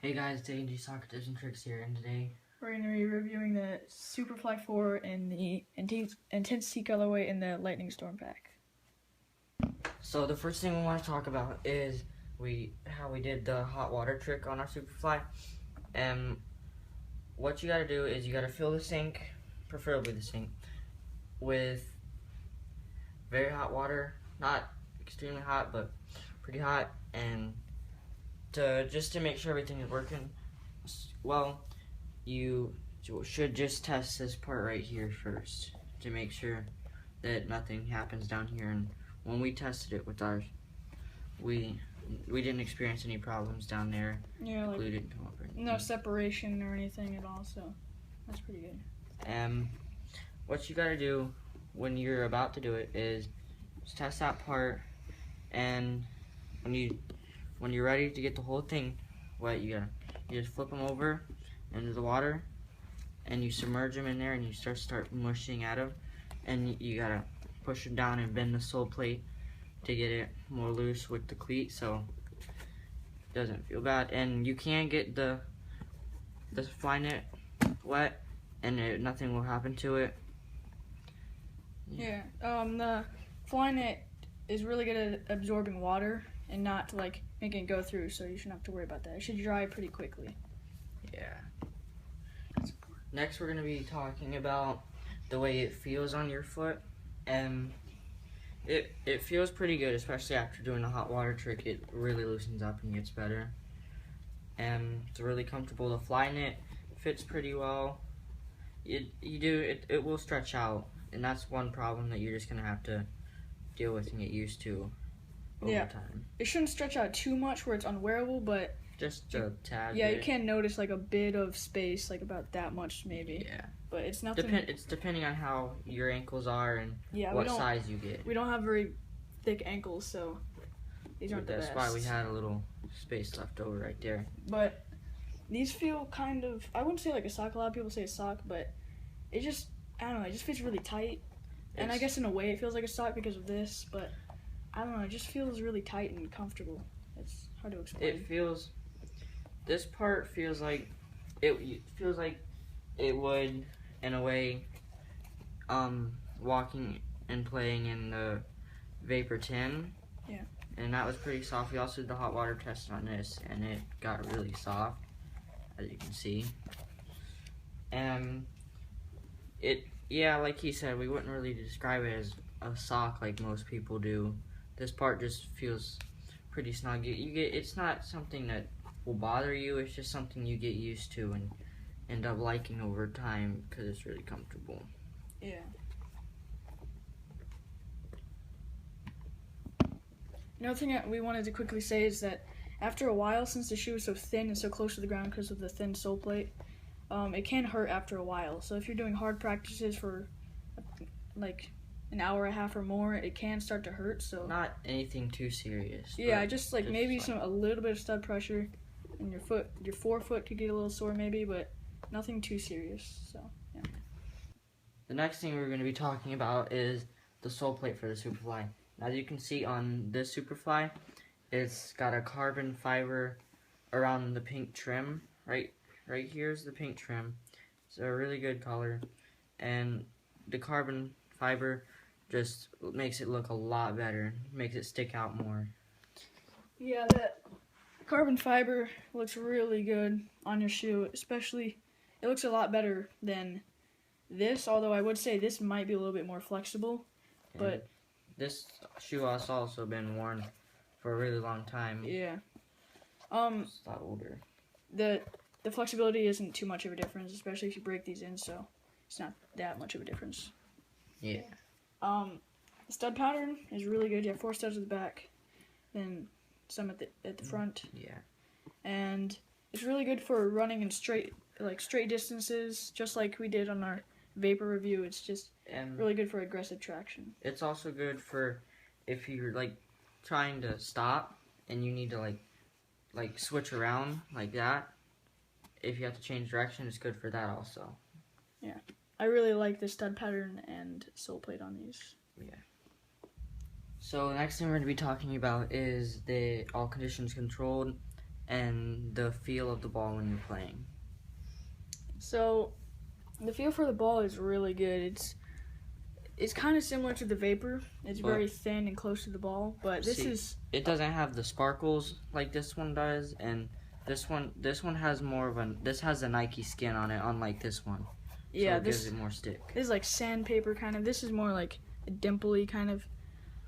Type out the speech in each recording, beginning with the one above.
Hey guys, D&D Soccer Tips and Tricks here, and today we're going to be reviewing the Superfly 4 and the Intensity colorway in the Lightning Storm pack. So the first thing we want to talk about is how we did the hot water trick on our Superfly. And what you gotta do is you gotta fill the sink, preferably the sink, with very hot water, not extremely hot, but pretty hot, and just to make sure everything is working well, you should just test this part right here first to make sure that nothing happens down here. And when we tested it with ours, we didn't experience any problems down there. Yeah, like Didn't come up or anything. No separation or anything at all, so that's pretty good. What you gotta do when you're about to do it is just test that part, and when you're ready to get the whole thing wet, you just flip them over into the water, and you submerge them in there, and you start mushing at them, and you gotta push them down and bend the sole plate to get it more loose with the cleat, so it doesn't feel bad. And you can get the fly net wet, and nothing will happen to it. Yeah. The fly net is really good at absorbing water and not like making it go through, so you shouldn't have to worry about that. It should dry pretty quickly. Yeah. Next, we're gonna be talking about the way it feels on your foot, and it feels pretty good, especially after doing the hot water trick. It really loosens up and gets better, and it's really comfortable. The fly knit fits pretty well. It will stretch out, and that's one problem that you're just gonna have to deal with and get used to over time. It shouldn't stretch out too much where it's unwearable, but just a tad. Yeah, you can notice like a bit of space, like about that much maybe. Yeah. But it's nothing. It's depending on how your ankles are and what size you get. We don't have very thick ankles, so these aren't the best. That's why we had a little space left over right there. But these feel kind of, I wouldn't say like a sock. A lot of people say a sock, but it just, I don't know, it just fits really tight. And I guess in a way it feels like a sock because of this, but I don't know, it just feels really tight and comfortable. It's hard to explain. This part feels like it would, in a way, walking and playing in the Vapor 10. Yeah. And that was pretty soft. We also did the hot water test on this, and it got really soft, as you can see. And like he said, we wouldn't really describe it as a sock like most people do. This part just feels pretty snug. It's not something that will bother you. It's just something you get used to and end up liking over time because it's really comfortable. Yeah. Another thing that we wanted to quickly say is that after a while, since the shoe is so thin and so close to the ground because of the thin sole plate, it can hurt after a while. So if you're doing hard practices for like an hour and a half or more, it can start to hurt. So not anything too serious. Yeah, just maybe a little bit of stud pressure, and your forefoot could get a little sore maybe, but nothing too serious. So yeah. The next thing we're going to be talking about is the sole plate for the Superfly. As you can see on this Superfly, it's got a carbon fiber around the pink trim. Right here's the pink trim. It's a really good color, and the carbon fiber just makes it look a lot better, makes it stick out more. Yeah, that carbon fiber looks really good on your shoe, especially it looks a lot better than this, although I would say this might be a little bit more flexible. But this shoe has also been worn for a really long time. Yeah. It's a lot older. The flexibility isn't too much of a difference, especially if you break these in, so it's not that much of a difference. Yeah. The stud pattern is really good. You have 4 studs at the back, then some at the front. Yeah. And it's really good for running in straight distances, just like we did on our Vapor review. It's just really good for aggressive traction. It's also good for if you're trying to stop and you need to switch around like that. If you have to change direction, it's good for that also. Yeah. I really like the stud pattern and sole plate on these. Yeah. So the next thing we're going to be talking about is the all conditions controlled and the feel of the ball when you're playing. So, the feel for the ball is really good. It's kind of similar to the Vapor. It's very thin and close to the ball, but it doesn't have the sparkles like this one does, and this one has more of this has a Nike skin on it, unlike this one. Yeah, so it gives it more stick. This is like sandpaper kind of. This is more like a dimply kind of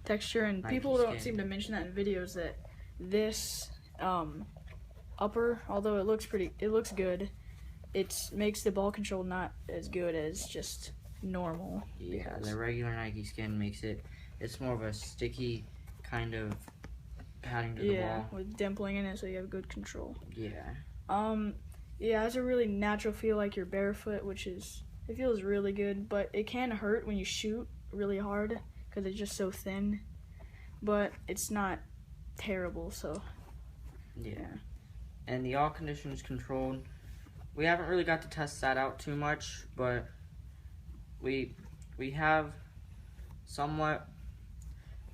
texture, and Nike people don't skin. seem to mention that in videos that this upper, although it looks good, it makes the ball control not as good as just normal. Yeah, the regular Nike skin makes it's more of a sticky kind of padding to the ball. Yeah, with dimpling in it, so you have good control. Yeah. Yeah, it has a really natural feel like you're barefoot, it feels really good, but it can hurt when you shoot really hard because it's just so thin. But it's not terrible, so. Yeah. And the all condition is controlled. We haven't really got to test that out too much, but we have somewhat,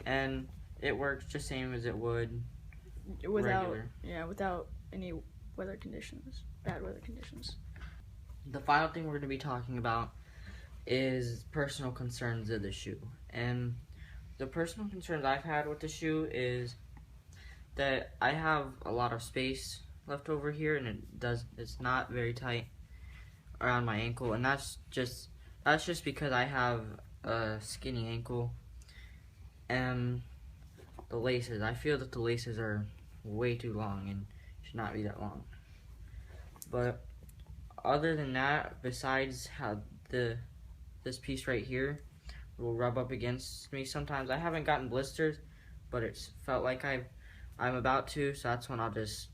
and it works just same as it would regular. Without any weather conditions, bad weather conditions. The final thing we're going to be talking about is personal concerns of the shoe. And the personal concerns I've had with the shoe is that I have a lot of space left over here, and it's not very tight around my ankle, and that's just because I have a skinny ankle. And the laces, I feel that the laces are way too long and should not be that long. But other than that, besides how this piece right here will rub up against me sometimes, I haven't gotten blisters, but it's felt like I'm about to, so that's when I'll just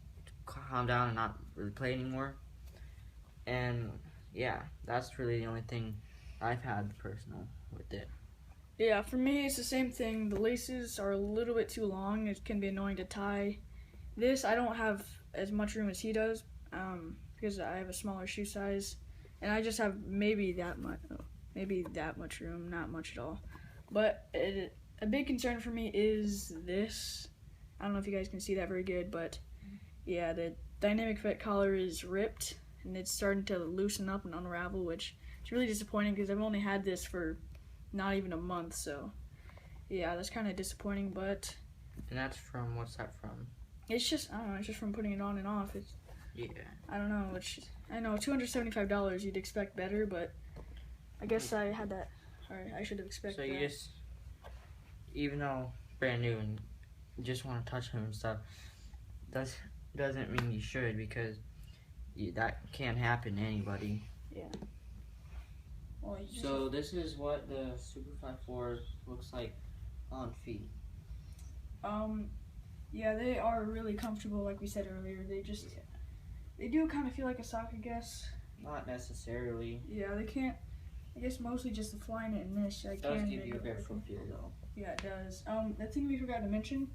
calm down and not really play anymore. And yeah, that's really the only thing I've had personal with it. Yeah, for me it's the same thing. The laces are a little bit too long. It can be annoying to tie. This, I don't have as much room as he does, because I have a smaller shoe size, and I just have maybe that much room, not much at all. But a big concern for me is this. I don't know if you guys can see that very good, but yeah, the dynamic fit collar is ripped, and it's starting to loosen up and unravel, which is really disappointing because I've only had this for not even a month, so yeah, that's kind of disappointing. But and that's from, what's that from? It's just, I don't know, it's just from putting it on and off. Yeah. I don't know, I know $275, you'd expect better, but I guess I had that, or I should have expected that. So you just, even though brand new and you just want to touch him and stuff, doesn't mean you should, because that can happen to anybody. Yeah. Well, so this is what the Superfly 4 looks like on feet. Yeah, they are really comfortable, like we said earlier. They do kind of feel like a sock, I guess. Not necessarily. Yeah, they can't. I guess mostly just the flying it in this. It does give you a barefoot feel, though. Yeah, it does. The thing we forgot to mention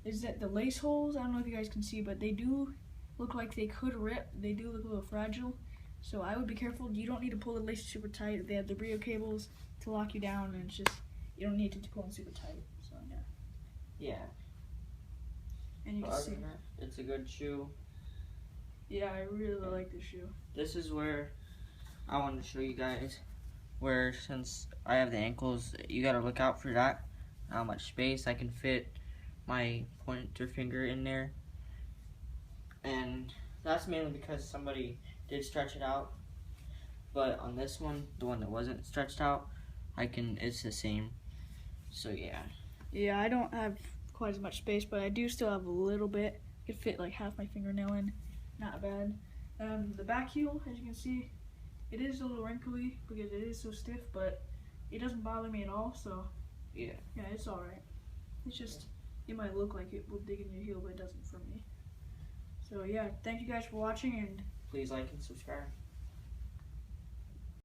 is that the lace holes, I don't know if you guys can see, but they do look like they could rip. They do look a little fragile. So I would be careful. You don't need to pull the laces super tight. They have the Brio cables to lock you down, and it's just, you don't need to pull them super tight. So yeah. Yeah. And you can see it's a good shoe. Yeah, I really like this shoe. This is where I wanted to show you guys where, since I have the ankles, you gotta look out for that, how much space I can fit my pointer finger in there. And that's mainly because somebody did stretch it out, but on this one, the one that wasn't stretched out, it's the same. So yeah. Yeah, I don't have quite as much space, but I do still have a little bit. I could fit like half my fingernail in. Not bad. The back heel, as you can see, it is a little wrinkly because it is so stiff, but it doesn't bother me at all, so yeah, it's alright. It's just, it might look like it will dig in your heel, but it doesn't for me. So yeah, thank you guys for watching, and please like and subscribe.